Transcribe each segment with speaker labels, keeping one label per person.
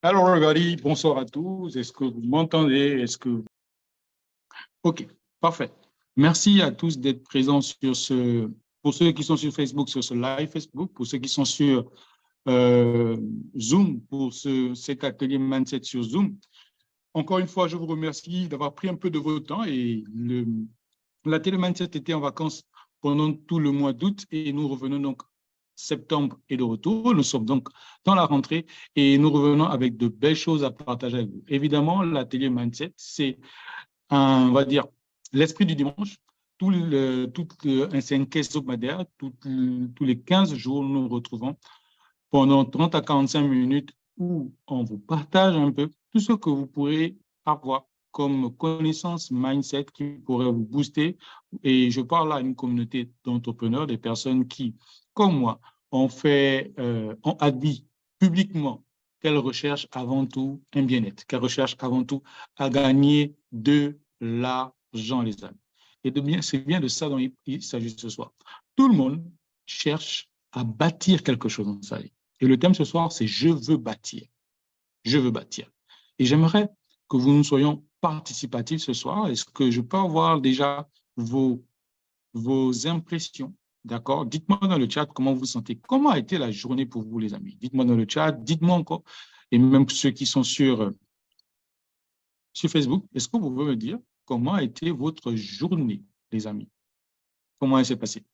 Speaker 1: Alors, regardez, bonsoir à tous. Est-ce que vous m'entendez? OK, parfait. Merci à tous d'être présents pour ceux qui sont sur Facebook, sur ce live Facebook, pour ceux qui sont sur Zoom, pour cet atelier Mindset sur Zoom. Encore une fois, je vous remercie d'avoir pris un peu de votre temps et l'atelier Mindset était en vacances pendant tout le mois d'août et nous revenons donc septembre et de retour. Nous sommes donc dans la rentrée et nous revenons avec de belles choses à partager avec vous. Évidemment, l'atelier Mindset, c'est on va dire, l'esprit du dimanche. C'est une caisse hebdomadaire. Tous les 15 jours, nous nous retrouvons pendant 30 à 45 minutes où on vous partage un peu tout ce que vous pourrez avoir comme connaissance mindset qui pourrait vous booster. Et je parle à une communauté d'entrepreneurs, des personnes qui, comme moi, ont dit publiquement qu'elles recherchent avant tout un bien-être, qu'elles recherchent avant tout à gagner de l'argent, les amis. Et c'est bien de ça dont il s'agit ce soir. Tout le monde cherche à bâtir quelque chose dans sa vie. Et le thème ce soir, c'est « Je veux bâtir ». Je veux bâtir. Et j'aimerais que nous soyons participatifs ce soir. Est-ce que je peux avoir déjà vos impressions? D'accord? Dites-moi dans le chat comment vous vous sentez. Comment a été la journée pour vous, les amis? Dites-moi dans le chat, dites-moi encore. Et même ceux qui sont sur Facebook, est-ce que vous pouvez me dire comment a été votre journée, les amis? Comment elle s'est passée?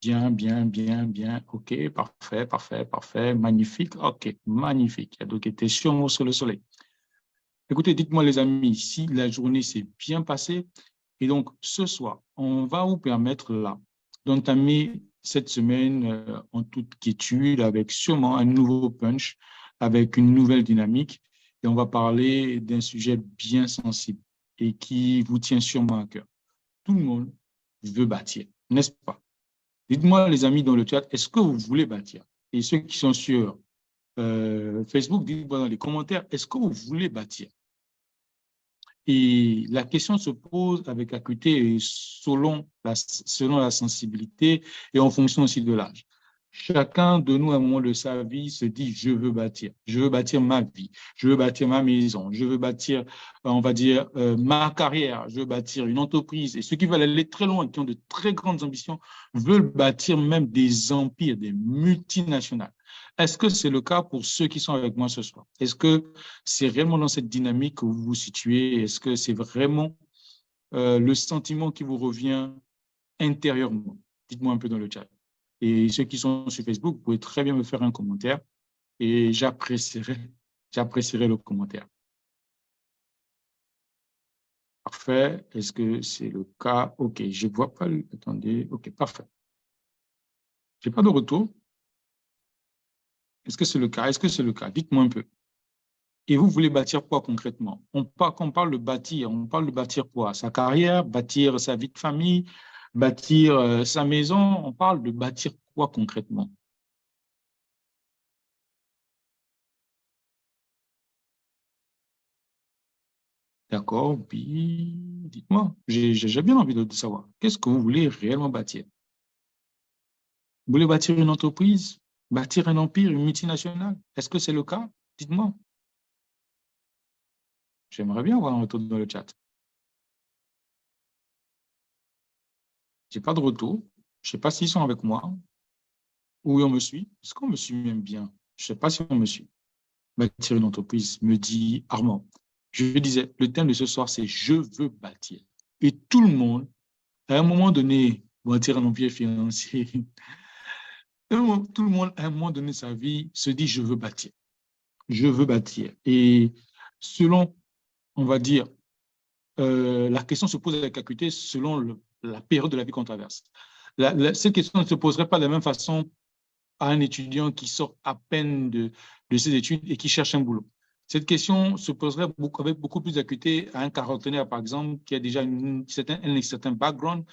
Speaker 1: Bien, bien, bien, bien. OK, parfait, parfait, parfait. Magnifique. OK, magnifique. Il y a d'autres questions sur le soleil. Écoutez, dites-moi, les amis, si la journée s'est bien passée. Et donc, ce soir, on va vous permettre là d'entamer cette semaine en toute quiétude avec sûrement un nouveau punch, avec une nouvelle dynamique. Et on va parler d'un sujet bien sensible et qui vous tient sûrement à cœur. Tout le monde veut bâtir, n'est-ce pas? Dites-moi, les amis, dans le chat, est-ce que vous voulez bâtir? Et ceux qui sont sur Facebook, dites-moi dans les commentaires, est-ce que vous voulez bâtir? Et la question se pose avec acuité selon la sensibilité et en fonction aussi de l'âge. Chacun de nous, à un moment de sa vie, se dit, je veux bâtir. Je veux bâtir ma vie. Je veux bâtir ma maison. Je veux bâtir, on va dire, ma carrière. Je veux bâtir une entreprise. Et ceux qui veulent aller très loin, qui ont de très grandes ambitions, veulent bâtir même des empires, des multinationales. Est-ce que c'est le cas pour ceux qui sont avec moi ce soir? Est-ce que c'est réellement dans cette dynamique que vous vous situez? Est-ce que c'est vraiment le sentiment qui vous revient intérieurement? Dites-moi un peu dans le chat. Et ceux qui sont sur Facebook, vous pouvez très bien me faire un commentaire et j'apprécierai le commentaire. Parfait. Est-ce que c'est le cas? OK, je ne vois pas. Attendez. OK, parfait. Je n'ai pas de retour. Est-ce que c'est le cas? Est-ce que c'est le cas? Dites-moi un peu. Et vous voulez bâtir quoi concrètement? Quand on parle de bâtir, on parle de bâtir quoi? Sa carrière, bâtir sa vie de famille, bâtir sa maison, on parle de bâtir quoi concrètement? D'accord, puis dites-moi, j'ai bien envie de savoir. Qu'est-ce que vous voulez réellement bâtir? Vous voulez bâtir une entreprise, bâtir un empire, une multinationale? Est-ce que c'est le cas? Dites-moi. J'aimerais bien avoir un retour dans le chat. Je n'ai pas de retour. Je ne sais pas s'ils sont avec moi ou on me suit. Est-ce qu'on me suit même bien? Je ne sais pas si on me suit. Bâtir une entreprise, me dit Armand. Je disais, le thème de ce soir, c'est je veux bâtir. Et tout le monde, à un moment donné, bâtir un empire financier, tout le monde, à un moment donné de sa vie, se dit je veux bâtir. Je veux bâtir. Et selon, on va dire, la question se pose avec acuité selon la période de la vie qu'on traverse. Cette question ne se poserait pas de la même façon à un étudiant qui sort à peine de ses études et qui cherche un boulot. Cette question se poserait avec beaucoup plus d'acuité à un quarantenaire, par exemple, qui a déjà un certain background,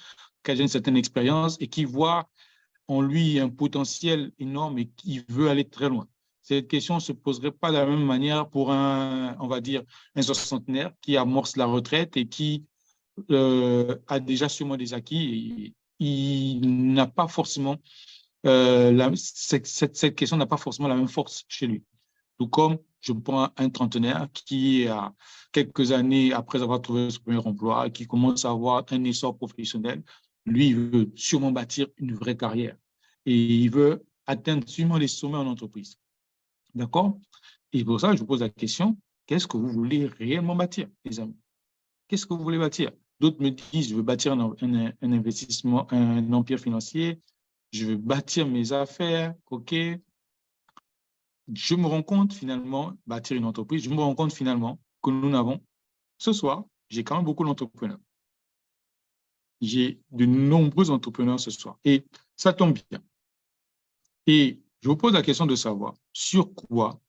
Speaker 1: qui a déjà une certaine expérience et qui voit en lui un potentiel énorme et qui veut aller très loin. Cette question ne se poserait pas de la même manière pour on va dire, un soixantenaire qui amorce la retraite et qui a déjà sûrement des acquis et il n'a pas forcément cette question n'a pas forcément la même force chez lui. Tout comme je prends un trentenaire qui, a quelques années après avoir trouvé son premier emploi, qui commence à avoir un essor professionnel, lui, il veut sûrement bâtir une vraie carrière et il veut atteindre sûrement les sommets en entreprise. D'accord? Et pour ça, je vous pose la question, qu'est-ce que vous voulez réellement bâtir, les amis? Qu'est-ce que vous voulez bâtir? D'autres me disent, je veux bâtir un investissement, un empire financier, je veux bâtir mes affaires, OK? Je me rends compte finalement, bâtir une entreprise, je me rends compte finalement que nous n'avons, ce soir, j'ai quand même beaucoup d'entrepreneurs. J'ai de nombreux entrepreneurs ce soir. Et ça tombe bien. Et je vous pose la question de savoir sur quoi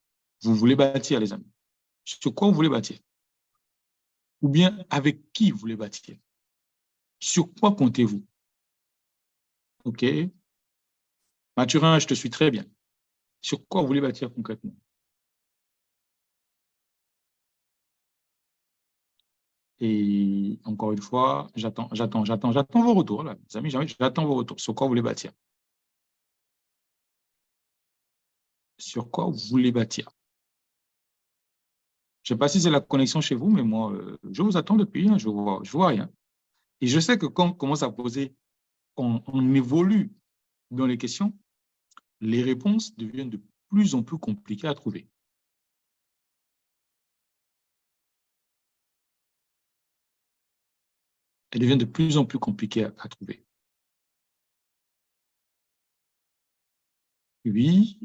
Speaker 1: vous voulez bâtir, les amis. Sur quoi vous voulez bâtir? Ou bien avec qui vous voulez bâtir? Sur quoi comptez-vous? OK? Mathurin, je te suis très bien. Sur quoi vous voulez bâtir concrètement? Et encore une fois, j'attends vos retours, là, les amis, j'attends vos retours. Sur quoi vous voulez bâtir? Sur quoi vous voulez bâtir? Je ne sais pas si c'est la connexion chez vous, mais moi, je vous attends depuis, hein, je vois rien. Et je sais que quand on commence à poser, on évolue dans les questions, les réponses deviennent de plus en plus compliquées à trouver. Elles deviennent de plus en plus compliquées à trouver. Oui,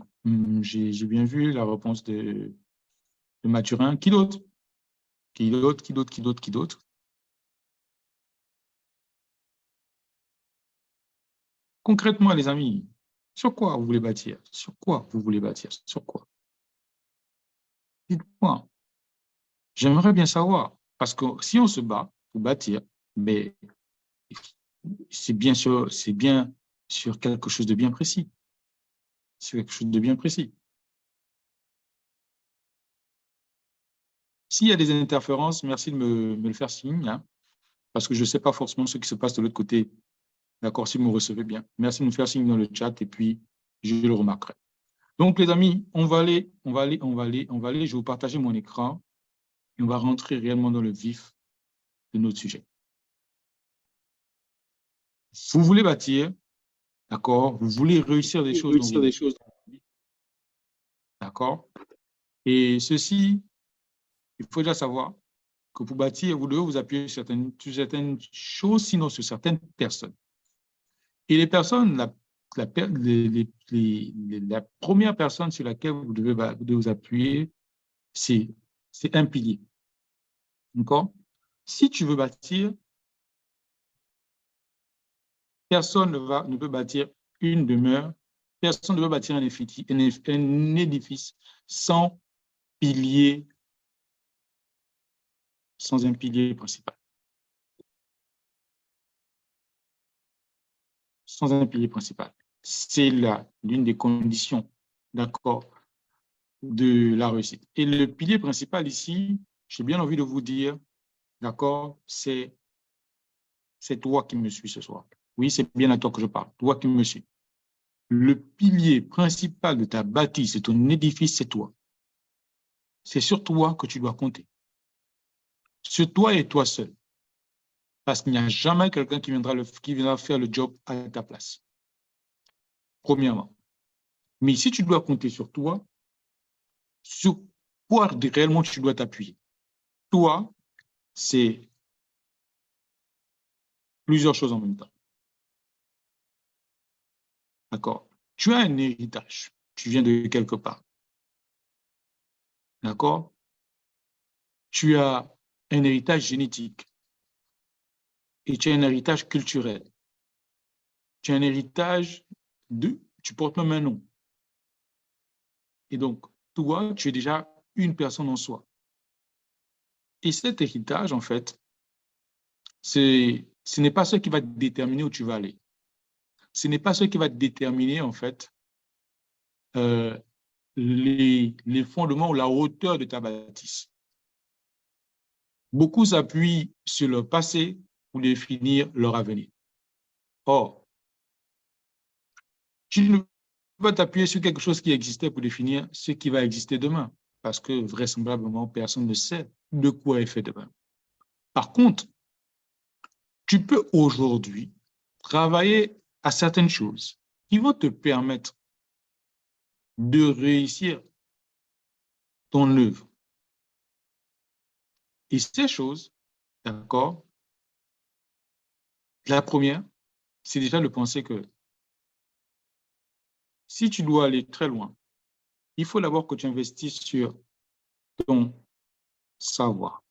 Speaker 1: j'ai bien vu la réponse de Mathurin. Qui d'autre? Qui d'autre? Qui d'autre? Qui d'autre? Qui d'autre? Concrètement, les amis, sur quoi vous voulez bâtir? Sur quoi vous voulez bâtir? Sur quoi? Dites-moi. J'aimerais bien savoir. Parce que si on se bat pour bâtir, mais c'est bien sur quelque chose de bien précis. C'est quelque chose de bien précis. S'il y a des interférences, merci de me le faire signe, hein, parce que je ne sais pas forcément ce qui se passe de l'autre côté. D'accord, si vous me recevez bien. Merci de me faire signe dans le chat et puis je le remarquerai. Donc, les amis, on va aller. Je vais vous partager mon écran et on va rentrer réellement dans le vif de notre sujet. Vous voulez bâtir, d'accord? Vous voulez réussir des choses dans votre vie, d'accord? Et ceci, il faut déjà savoir que pour bâtir, vous devez vous appuyer sur certaines choses, sinon sur certaines personnes. Et les personnes, la première personne sur laquelle vous devez vous appuyer, c'est un pilier. D'accord? Si tu veux bâtir, personne ne peut bâtir une demeure, personne ne peut bâtir un édifice sans pilier, sans un pilier principal. Sans un pilier principal. C'est l'une des conditions, d'accord, de la réussite. Et le pilier principal ici, j'ai bien envie de vous dire, d'accord, c'est toi qui me suis ce soir. Oui, c'est bien à toi que je parle, toi qui me suis. Le pilier principal de ta bâtisse, c'est ton édifice, c'est toi. C'est sur toi que tu dois compter. Sur toi et toi seul. Parce qu'il n'y a jamais quelqu'un qui viendra faire le job à ta place. Premièrement. Mais si tu dois compter sur toi, sur quoi réellement tu dois t'appuyer? Toi, c'est plusieurs choses en même temps. D'accord? Tu as un héritage. Tu viens de quelque part. D'accord? Tu as un héritage génétique et tu as un héritage culturel. Tu as un héritage tu portes même un nom. Et donc, toi, tu es déjà une personne en soi. Et cet héritage, en fait, ce n'est pas ce qui va déterminer où tu vas aller. Ce n'est pas ce qui va déterminer, en fait, euh, les fondements ou la hauteur de ta bâtisse. Beaucoup s'appuient sur leur passé pour définir leur avenir. Or, tu ne pas t'appuyer sur quelque chose qui existait pour définir ce qui va exister demain, parce que vraisemblablement, personne ne sait de quoi est fait demain. Par contre, tu peux aujourd'hui travailler à certaines choses qui vont te permettre de réussir ton œuvre. Et ces choses, d'accord, la première, c'est déjà de penser que si tu dois aller très loin, il faut d'abord que tu investisses sur ton savoir-être.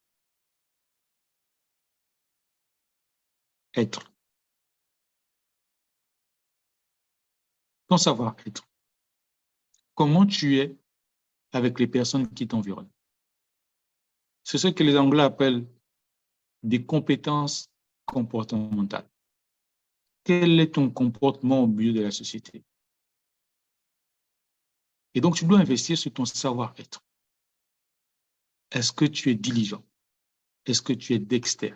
Speaker 1: Ton savoir-être. Comment tu es avec les personnes qui t'environnent. C'est ce que les Anglais appellent des compétences comportementales. Quel est ton comportement au milieu de la société? Et donc, tu dois investir sur ton savoir-être. Est-ce que tu es diligent? Est-ce que tu es dexter?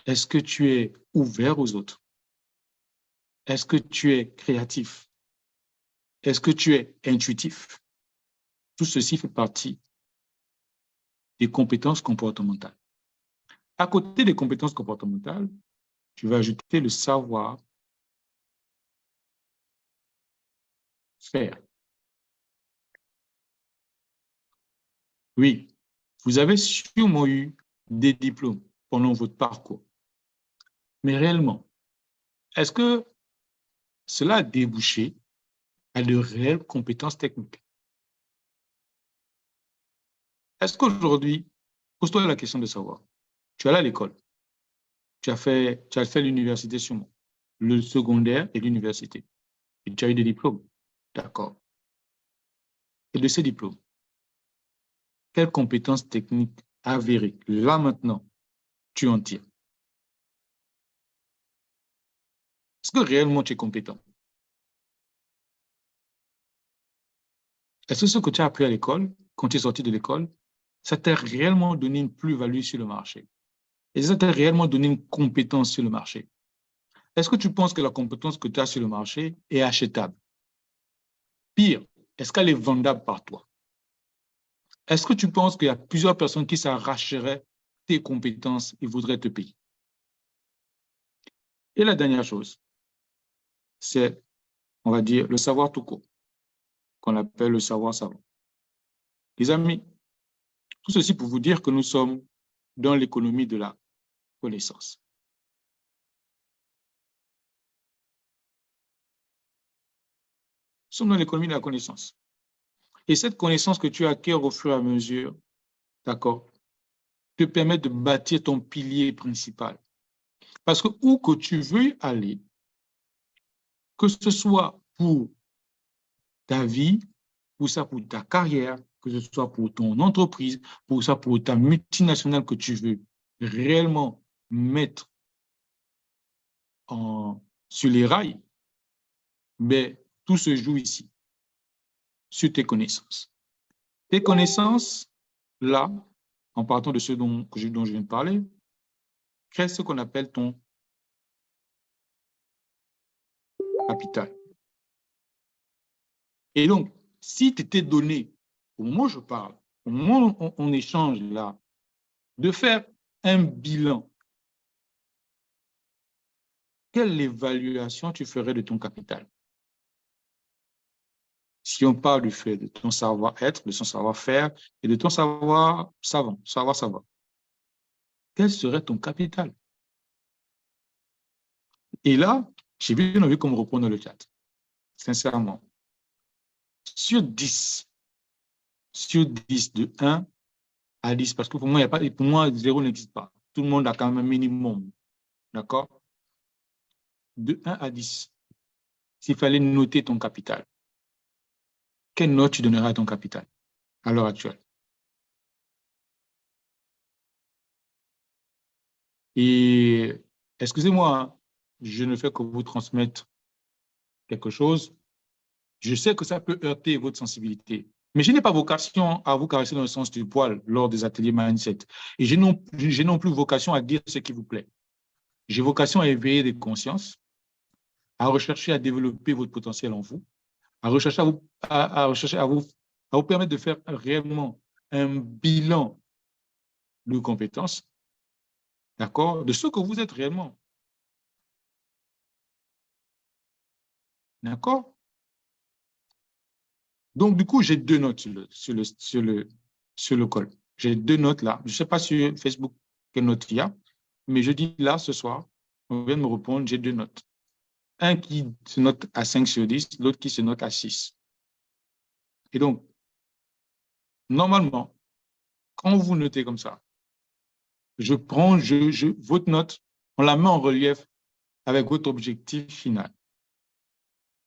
Speaker 1: Est-ce que tu es ouvert aux autres? Est-ce que tu es créatif? Est-ce que tu es intuitif? Tout ceci fait partie des compétences comportementales. À côté des compétences comportementales, tu vas ajouter le savoir-faire. Oui, vous avez sûrement eu des diplômes pendant votre parcours. Mais réellement, est-ce que cela a débouché à de réelles compétences techniques? Est-ce qu'aujourd'hui, pose-toi la question de savoir, tu es allé à l'école, tu as fait l'université sûrement, le secondaire et l'université, et tu as eu des diplômes, d'accord. Et de ces diplômes, quelles compétences techniques avérées, là maintenant, tu en tires? Est-ce que réellement tu es compétent? Est-ce que ce que tu as appris à l'école, quand tu es sorti de l'école, ça t'a réellement donné une plus-value sur le marché? Et ça t'a réellement donné une compétence sur le marché? Est-ce que tu penses que la compétence que tu as sur le marché est achetable? Pire, est-ce qu'elle est vendable par toi? Est-ce que tu penses qu'il y a plusieurs personnes qui s'arracheraient tes compétences et voudraient te payer? Et la dernière chose, c'est, on va dire, le savoir tout court, qu'on appelle le savoir savant. Les amis, tout ceci pour vous dire que nous sommes dans l'économie de la connaissance. Nous sommes dans l'économie de la connaissance. Et cette connaissance que tu acquiers au fur et à mesure, d'accord, te permet de bâtir ton pilier principal. Parce que où que tu veux aller, que ce soit pour ta vie, pour ça pour ta carrière, que ce soit pour ton entreprise, pour ça pour ta multinationale que tu veux réellement mettre sur les rails, mais tout se joue ici, sur tes connaissances. Tes connaissances, là, en partant de ce dont je viens de parler, créent ce qu'on appelle ton capital. Et donc, si tu t'es donné, au moment où je parle, au moment où on échange là, de faire un bilan, quelle évaluation tu ferais de ton capital? Si on parle du fait de ton savoir-être, de ton savoir-faire et de ton savoir savant, savoir, quel serait ton capital? Et là, j'ai bien envie qu'on me réponde dans le chat, sincèrement. Sur 10, de 1 à 10, parce que pour moi, pour moi 0 n'existe pas. Tout le monde a quand même un minimum. D'accord? De 1 à 10, s'il fallait noter ton capital, quelle note tu donnerais à ton capital à l'heure actuelle? Et excusez-moi, hein, je ne fais que vous transmettre quelque chose. Je sais que ça peut heurter votre sensibilité, mais je n'ai pas vocation à vous caresser dans le sens du poil lors des ateliers mindset. Et je n'ai non plus vocation à dire ce qui vous plaît. J'ai vocation à éveiller des consciences, à rechercher à développer votre potentiel en vous, rechercher à vous permettre de faire réellement un bilan de compétences, d'accord, de ce que vous êtes réellement. D'accord? Donc, du coup, j'ai 2 notes sur le call. J'ai 2 notes là. Je ne sais pas sur Facebook quelle note il y a, mais je dis là, ce soir, on vient de me répondre, j'ai 2 notes. Un qui se note à 5 sur 10, l'autre qui se note à 6. Et donc, normalement, quand vous notez comme ça, je prends votre note, on la met en relief avec votre objectif final.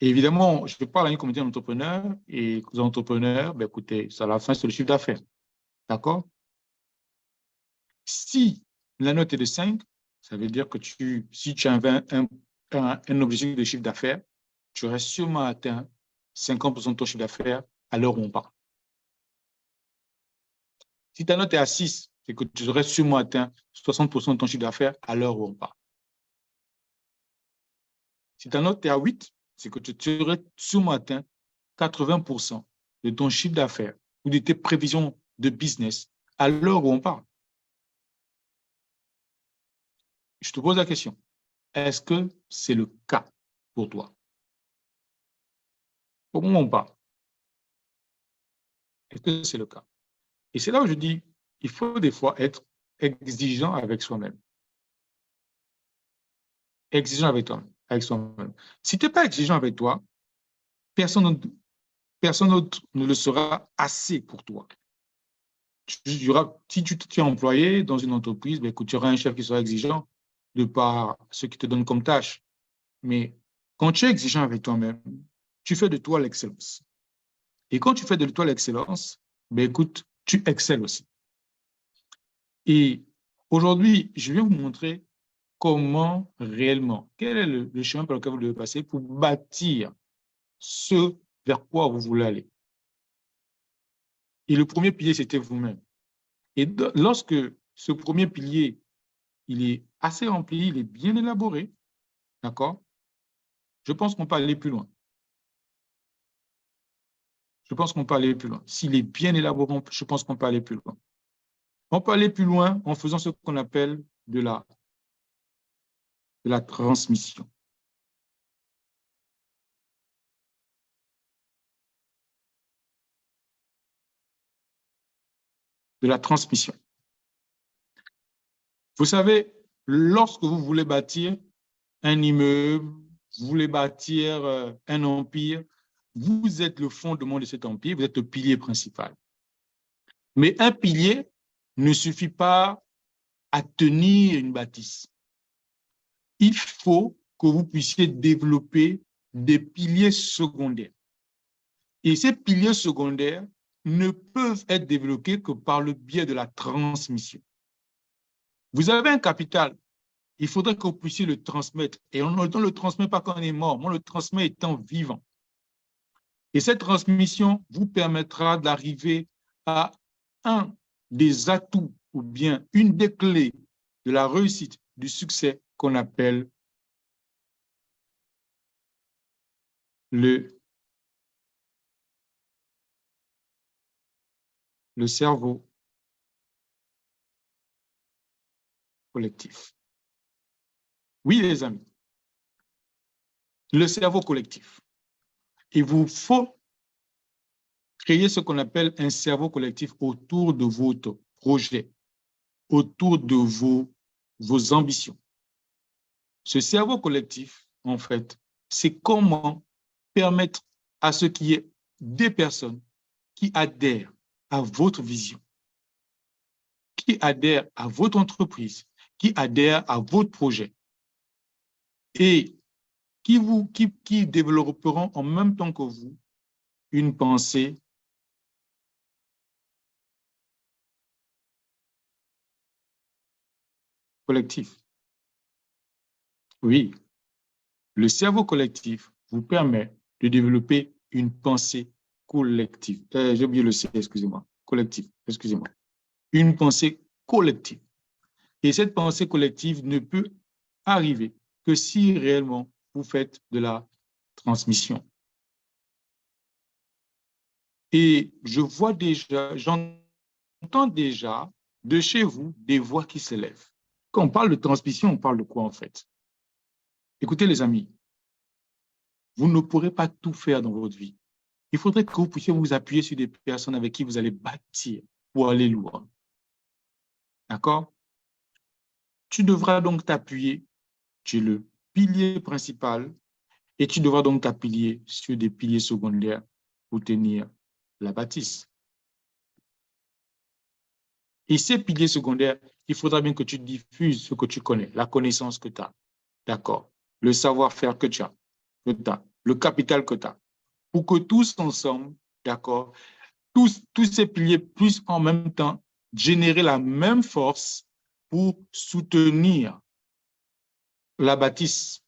Speaker 1: Et évidemment, je parle à une communauté d'entrepreneurs et les entrepreneurs, ben écoutez, à la fin, c'est le chiffre d'affaires. D'accord? Si la note est de 5, ça veut dire que si tu as un objectif de chiffre d'affaires, tu aurais sûrement atteint 50% de ton chiffre d'affaires à l'heure où on parle. Si ta note est à 6, c'est que tu aurais sûrement atteint 60% de ton chiffre d'affaires à l'heure où on parle. Si ta note est à 8, c'est que tu aurais sûrement atteint 80% de ton chiffre d'affaires ou de tes prévisions de business à l'heure où on parle. Je te pose la question. Est-ce que c'est le cas pour toi? Au moment où on parle, est-ce que c'est le cas? Et c'est là où je dis, il faut des fois être exigeant avec soi-même. Exigeant avec toi, avec soi-même. Si tu n'es pas exigeant avec toi, personne d'autre ne le sera assez pour toi. Si tu es employé dans une entreprise, ben, écoute, tu auras un chef qui sera exigeant de par ce qu'il te donne comme tâche. Mais quand tu es exigeant avec toi-même, tu fais de toi l'excellence. Et quand tu fais de toi l'excellence, ben, écoute, tu excelles aussi. Et aujourd'hui, je vais vous montrer comment réellement, quel est le chemin par lequel vous devez passer pour bâtir ce vers quoi vous voulez aller. Et le premier pilier, c'était vous-même. Et lorsque ce premier pilier, il est assez rempli, il est bien élaboré, d'accord? Je pense qu'on peut aller plus loin. Je pense qu'on peut aller plus loin. S'il est bien élaboré, je pense qu'on peut aller plus loin. On peut aller plus loin en faisant ce qu'on appelle de la transmission. De la transmission. Vous savez, lorsque vous voulez bâtir un immeuble, vous voulez bâtir un empire, vous êtes le fondement de cet empire, vous êtes le pilier principal. Mais un pilier ne suffit pas à tenir une bâtisse. Il faut que vous puissiez développer des piliers secondaires. Et ces piliers secondaires ne peuvent être développés que par le biais de la transmission. Vous avez un capital, il faudrait que vous puissiez le transmettre. Et on ne le transmet pas quand on est mort, on le transmet étant vivant. Et cette transmission vous permettra d'arriver à un des atouts ou bien une des clés de la réussite, du succès qu'on appelle le cerveau collectif. Oui, les amis, le cerveau collectif. Il vous faut créer ce qu'on appelle un cerveau collectif autour de votre projet, autour de vos ambitions. Ce cerveau collectif, en fait, c'est comment permettre à ce qu'il y ait des personnes qui adhèrent à votre vision, qui adhèrent à votre entreprise, qui adhèrent à votre projet et qui développeront en même temps que vous une pensée collective. Oui, le cerveau collectif vous permet de développer une pensée collective. J'ai oublié le C, excusez-moi. Collectif, excusez-moi. Une pensée collective. Et cette pensée collective ne peut arriver que si réellement vous faites de la transmission. Et je vois déjà, j'entends déjà de chez vous des voix qui s'élèvent. Quand on parle de transmission, on parle de quoi en fait? Écoutez les amis, vous ne pourrez pas tout faire dans votre vie. Il faudrait que vous puissiez vous appuyer sur des personnes avec qui vous allez bâtir pour aller loin. D'accord? Tu devras donc t'appuyer sur le pilier principal et tu devras donc t'appuyer sur des piliers secondaires pour tenir la bâtisse. Et ces piliers secondaires, il faudra bien que tu diffuses ce que tu connais, la connaissance que tu as. D'accord? Le savoir-faire que tu as, le capital que tu as. Pour que tous ensemble, d'accord, tous ces piliers puissent en même temps générer la même force pour soutenir la bâtisse.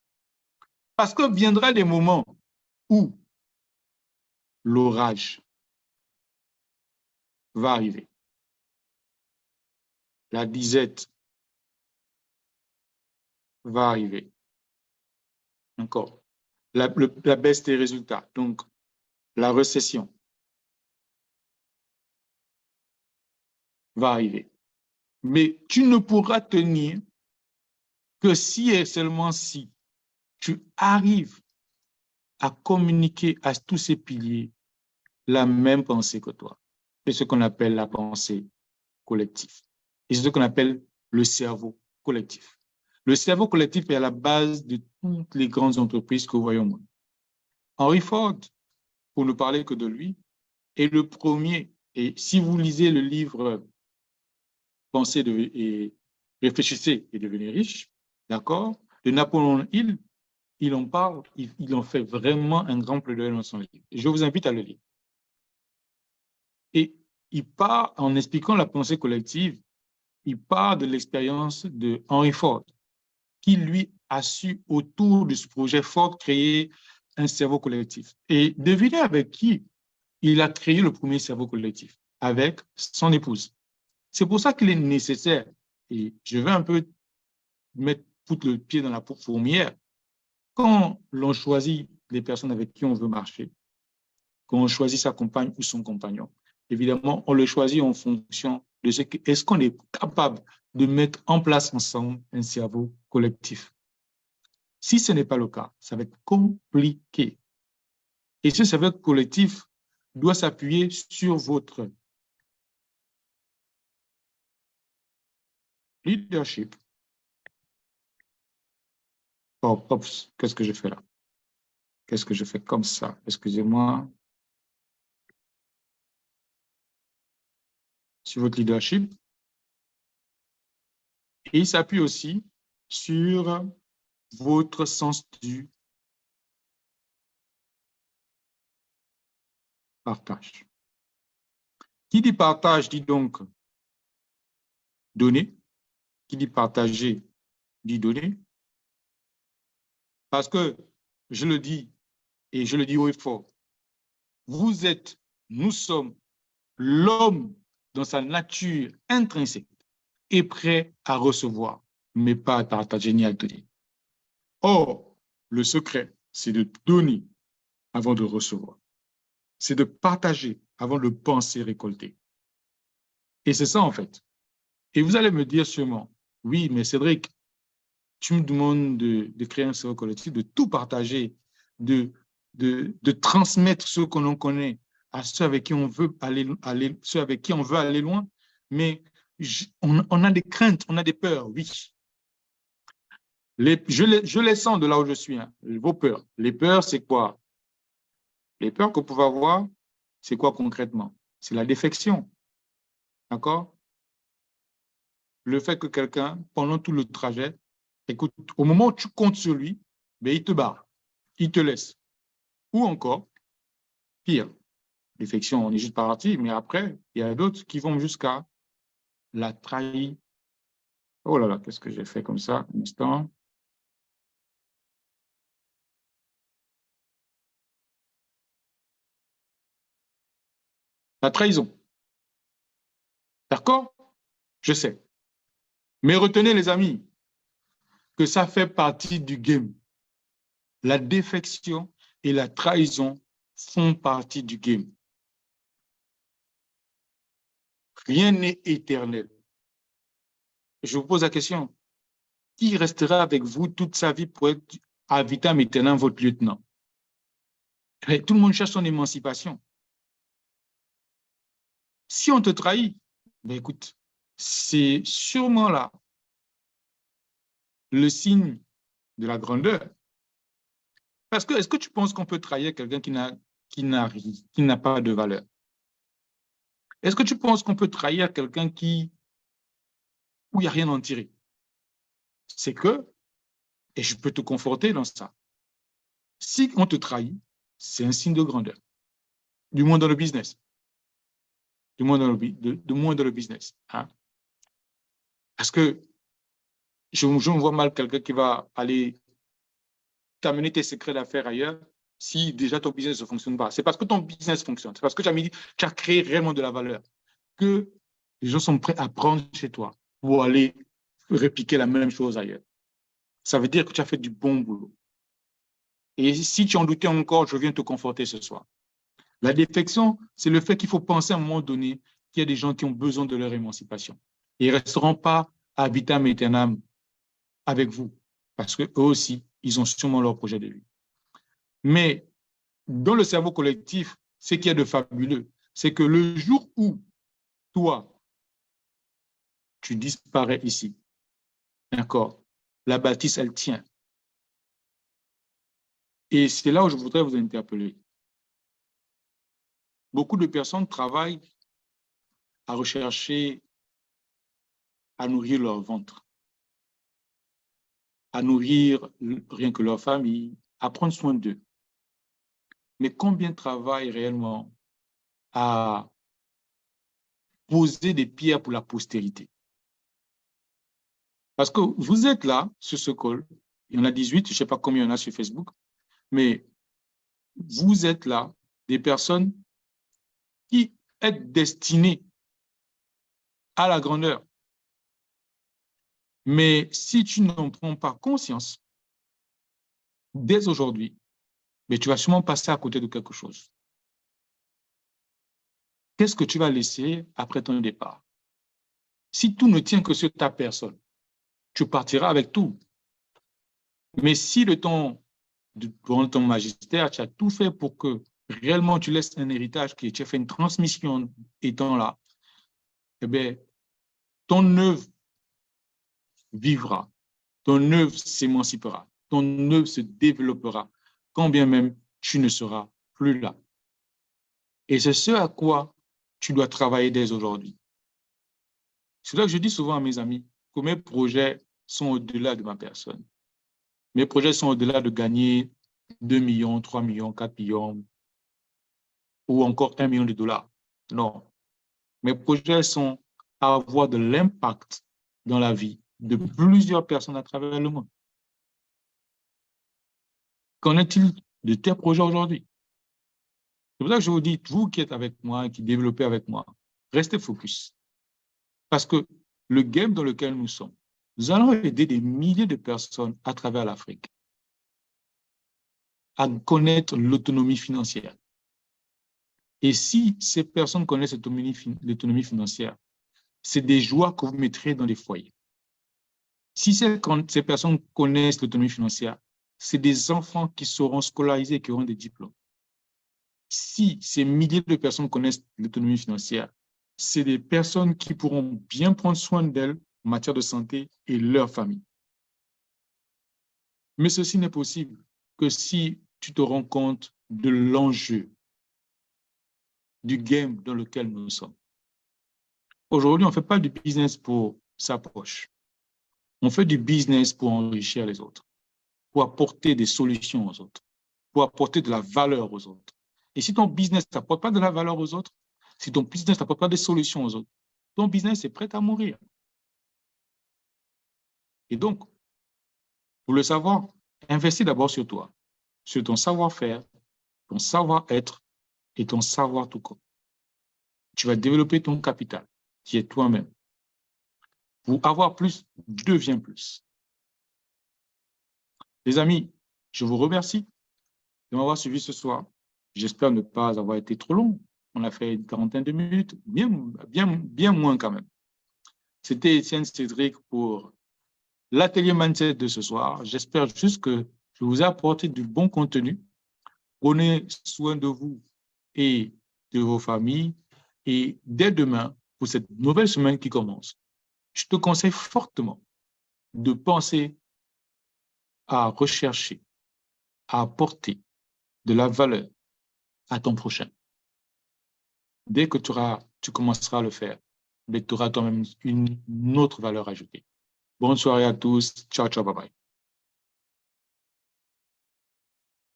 Speaker 1: Parce que viendra des moments où l'orage va arriver. La disette va arriver. Encore. La baisse des résultats. Donc, la récession va arriver. Mais tu ne pourras tenir que si et seulement si tu arrives à communiquer à tous ces piliers la même pensée que toi. C'est ce qu'on appelle la pensée collective. Et c'est ce qu'on appelle le cerveau collectif. Le cerveau collectif est à la base de toutes les grandes entreprises que vous voyez au monde. Henry Ford, pour ne parler que de lui, est le premier. Et si vous lisez le livre Pensez et réfléchissez et devenez riche, d'accord, de Napoléon Hill, il en parle, il en fait vraiment un grand plaidoyer dans son livre. Je vous invite à le lire. Et il part, en expliquant la pensée collective, il part de l'expérience de Henry Ford, qui lui a su, autour de ce projet Ford, créer un cerveau collectif. Et devinez avec qui il a créé le premier cerveau collectif? Avec son épouse. C'est pour ça qu'il est nécessaire, et je vais un peu mettre tout le pied dans la fourmilière, quand l'on choisit les personnes avec qui on veut marcher, quand on choisit sa compagne ou son compagnon, évidemment, on le choisit en fonction de ce que, est-ce qu'on est capable de mettre en place ensemble un cerveau collectif. Si ce n'est pas le cas, ça va être compliqué. Et ce cerveau collectif doit s'appuyer sur votre leadership. Oh, oups, qu'est-ce que je fais là? Qu'est-ce que je fais comme ça? Excusez-moi. Sur votre leadership. Et il s'appuie aussi sur votre sens du partage. Qui dit partage dit donc donner. Qui dit partager dit donner. Parce que je le dis et je le dis haut et fort, vous êtes, nous sommes l'homme dans sa nature intrinsèque est prêt à recevoir, mais pas à partager ni à donner. Or, le secret, c'est de donner avant de recevoir. C'est de partager avant de penser récolter. Et c'est ça, en fait. Et vous allez me dire sûrement, oui, mais Cédric, tu me demandes de créer un cerveau collectif, de tout partager, de transmettre ce que l'on connaît à ceux avec qui on veut aller ceux avec qui on veut aller loin. Mais on a des craintes, on a des peurs, oui. Je les sens de là où je suis, hein, vos peurs. Les peurs, c'est quoi? Les peurs que vous pouvez avoir, c'est quoi concrètement? C'est la défection, d'accord? Le fait que quelqu'un, pendant tout le trajet, écoute, au moment où tu comptes sur lui, ben, il te barre, il te laisse. Ou encore, pire, défection, on est juste parti, mais après, il y a d'autres qui vont jusqu'à la trahir. Oh là là, qu'est-ce que j'ai fait comme ça? Un instant. La trahison. D'accord? Je sais. Mais retenez, les amis, que ça fait partie du game. La défection et la trahison font partie du game. Rien n'est éternel. Je vous pose la question, qui restera avec vous toute sa vie pour être à vitam aeternam votre lieutenant? Et tout le monde cherche son émancipation. Si on te trahit, ben écoute, c'est sûrement là le signe de la grandeur. Parce que est-ce que tu penses qu'on peut trahir quelqu'un qui n'a pas de valeur? Est-ce que tu penses qu'on peut trahir quelqu'un où il n'y a rien à en tirer? C'est que, et je peux te conforter dans ça, si on te trahit, c'est un signe de grandeur. Du moins dans le business. Du moins dans le business. Hein? Parce que je me vois mal quelqu'un qui va aller t'amener tes secrets d'affaires ailleurs si déjà ton business ne fonctionne pas. C'est parce que ton business fonctionne. C'est parce que tu as créé réellement de la valeur que les gens sont prêts à prendre chez toi pour aller répliquer la même chose ailleurs. Ça veut dire que tu as fait du bon boulot. Et si tu en doutais encore, je viens te conforter ce soir. La défection, c'est le fait qu'il faut penser à un moment donné qu'il y a des gens qui ont besoin de leur émancipation. Et ils ne resteront pas à vitam aeternam avec vous, parce qu'eux aussi, ils ont sûrement leur projet de vie. Mais dans le cerveau collectif, ce qu'il y a de fabuleux, c'est que le jour où toi, tu disparais ici, d'accord, la bâtisse, elle tient. Et c'est là où je voudrais vous interpeller. Beaucoup de personnes travaillent à rechercher à nourrir leur ventre, à nourrir rien que leur famille, à prendre soin d'eux. Mais combien travaillent réellement à poser des pierres pour la postérité? Parce que vous êtes là, sur ce call, il y en a 18, je ne sais pas combien il y en a sur Facebook, mais vous êtes là, des personnes qui êtes destinées à la grandeur. Mais si tu n'en prends pas conscience, dès aujourd'hui, mais tu vas sûrement passer à côté de quelque chose. Qu'est-ce que tu vas laisser après ton départ? Si tout ne tient que sur ta personne, tu partiras avec tout. Mais si durant ton magistère, tu as tout fait pour que réellement tu laisses un héritage, que tu as fait une transmission étant là, eh bien, ton œuvre vivra, ton œuvre s'émancipera, ton œuvre se développera, quand bien même tu ne seras plus là. Et c'est ce à quoi tu dois travailler dès aujourd'hui. C'est là que je dis souvent à mes amis que mes projets sont au-delà de ma personne. Mes projets sont au-delà de gagner 2 millions, 3 millions, 4 millions ou encore 1 million de dollars. Non. Mes projets sont à avoir de l'impact dans la vie de plusieurs personnes à travers le monde. Qu'en est-il de tes projets aujourd'hui? C'est pour ça que je vous dis, vous qui êtes avec moi, qui développez avec moi, restez focus. Parce que le game dans lequel nous sommes, nous allons aider des milliers de personnes à travers l'Afrique à connaître l'autonomie financière. Et si ces personnes connaissent l'autonomie financière, c'est des joies que vous mettrez dans les foyers. Si ces personnes connaissent l'autonomie financière, c'est des enfants qui seront scolarisés et qui auront des diplômes. Si ces milliers de personnes connaissent l'autonomie financière, c'est des personnes qui pourront bien prendre soin d'elles en matière de santé et leur famille. Mais ceci n'est possible que si tu te rends compte de l'enjeu du game dans lequel nous sommes. Aujourd'hui, on ne fait pas du business pour sa poche. On fait du business pour enrichir les autres, pour apporter des solutions aux autres, pour apporter de la valeur aux autres. Et si ton business n'apporte pas de la valeur aux autres, si ton business n'apporte pas des solutions aux autres, ton business est prêt à mourir. Et donc, pour le savoir, investis d'abord sur toi, sur ton savoir-faire, ton savoir-être et ton savoir tout court. Tu vas développer ton capital, qui est toi-même. Pour avoir plus, deviens plus. Les amis, je vous remercie de m'avoir suivi ce soir. J'espère ne pas avoir été trop long. On a fait une quarantaine de minutes, bien moins quand même. C'était Étienne Cédric pour l'atelier mindset de ce soir. J'espère juste que je vous ai apporté du bon contenu. Prenez soin de vous et de vos familles. Et dès demain, pour cette nouvelle semaine qui commence, je te conseille fortement de penser à rechercher, à apporter de la valeur à ton prochain. Dès que tu commenceras à le faire, tu auras toi-même une autre valeur ajoutée. Bonne soirée à tous. Ciao, ciao, bye bye.